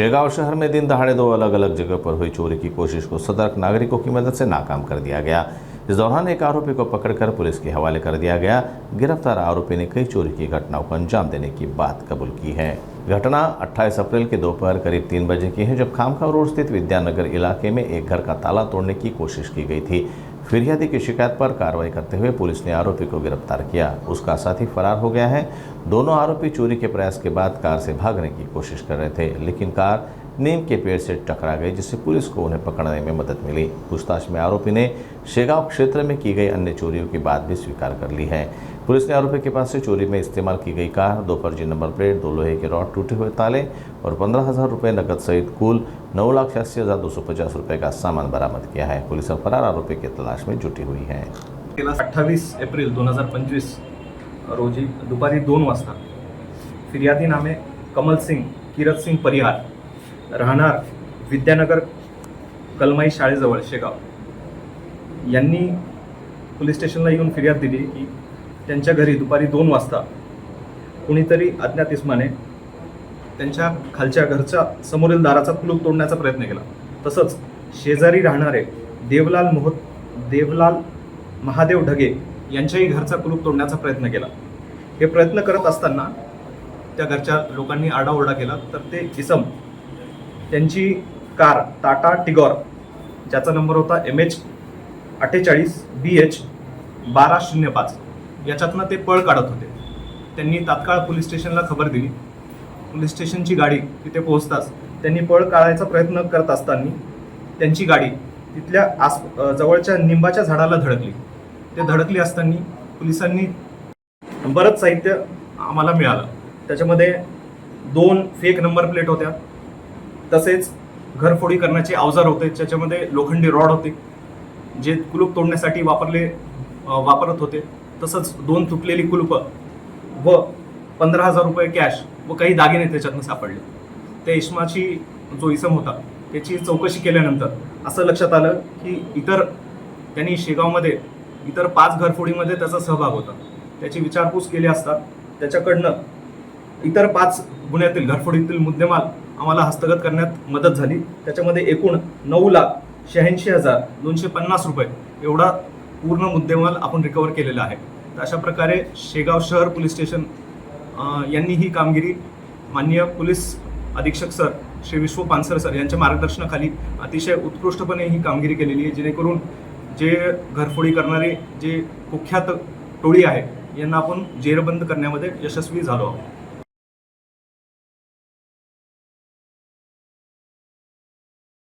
शेगांव शहर में दिन दहाड़े 2 अलग अलग जगह पर हुई चोरी की कोशिश को सतर्क नागरिकों की मदद से नाकाम कर दिया गया। इस दौरान एक आरोपी को पकड़कर पुलिस के हवाले कर दिया गया। गिरफ्तार आरोपी ने कई चोरी की घटनाओं को अंजाम देने की बात कबूल की है। घटना 28 अप्रैल के दोपहर करीब 3 बजे की है, जब खामखा रोड स्थित विद्यानगर इलाके में एक घर का ताला तोड़ने की कोशिश की गई थी। फिरियादी की शिकायत पर कार्रवाई करते हुए पुलिस ने आरोपी को गिरफ्तार किया। उसका साथी फरार हो गया है। दोनों आरोपी चोरी के प्रयास के बाद कार से भागने की कोशिश कर रहे थे, लेकिन कार नीम के पेड़ से टकरा गई, जिससे पुलिस को उन्हें पकड़ने में मदद मिली। पूछताछ में आरोपी ने शेगांव क्षेत्र में की गई अन्य चोरियों की बात भी स्वीकार कर ली है। पुलिस ने आरोपी के पास से चोरी में इस्तेमाल की गई कार, 2 फर्जी नंबर प्लेट, 2 लोहे के रॉड, टूटे हुए ताले और 15,000 रुपये नकद सहित कुल 9,86,250 रुपये का सामान बरामद किया है। पुलिस अब फरार आरोपी की तलाश में जुटी हुई है। 28 एप्रिल 2025 रोजी दुपारी 2 वाजता फिर्यादी नामे कमल सिंग किरत सिंग परिहार, राहणार विद्यानगर कलमाई शाळेजवळ शेगाव यांनी पोलीस स्टेशनला येऊन फिर्याद दिली की त्यांच्या घरी दुपारी 2 वाजता कुणीतरी अज्ञात इसमाने त्यांच्या खालच्या घरच्या समोरील दाराचा कुलूप तोडण्याचा प्रयत्न केला। तसंच शेजारी राहणारे देवलाल महादेव ढगे यांच्याही घरचा कुलूप तोडण्याचा प्रयत्न केला। हे प्रयत्न करत असताना त्या घरच्या लोकांनी आरडाओरडा केला, तर ते इसम त्यांची कार टाटा टिगॉर ज्याचा नंबर होता MH 48 BH 1205 याच्यातनं ते पळ काढत होते। त्यांनी तात्काळ पोलीस स्टेशनला खबर दिली। पोलीस स्टेशनची गाडी तिथे पोहोचताच त्यांनी पळ काढायचा प्रयत्न करत असताना त्यांची गाडी तिथल्या जवळच्या निंबाच्या झाडाला धडकली। ते धडकली असताना पोलिसांनी बरंच साहित्य आम्हाला मिळालं। त्याच्यामध्ये 2 फेक नंबर प्लेट होत्या, तसेच घरफोडी करण्याचे अवजार होते, ज्याच्यामध्ये लोखंडी रॉड होते जे कुलूप तोडण्यासाठी वापरत होते। तसंच 2 तुटलेली कुलूप व 15,000 रुपये कॅश व काही दागिने त्याच्यातून सापडले। त्या इसमाची जो इसम होता त्याची चौकशी केल्यानंतर असं लक्षात आलं की त्यांनी शेगावमध्ये इतर 5 घरफोडीमध्ये त्याचा सहभाग होता। त्याची विचारपूस केली असता त्याच्याकडनं इतर 5 गुन्ह्यातील घरफोडीतील मुद्देमाल आम्हाला हस्तगत करण्यात मदत झाली। त्याच्यामध्ये एकूण 9,86,250 रुपये एवढा पूर्ण मुद्देमाल आपण रिकवर केलेला आहे। तर अशा प्रकारे शेगाव शहर पोलीस स्टेशन यांनी ही कामगिरी माननीय पोलीस अधीक्षक सर श्री विश्व पानसर सर यांच्या मार्गदर्शनाखाली अतिशय उत्कृष्टपणे ही कामगिरी केलेली आहे, जेणेकरून जे घरफोडी करणारे जे कुख्यात टोळी आहे यांना आपण जेरबंद करण्यामध्ये यशस्वी झालो आहोत।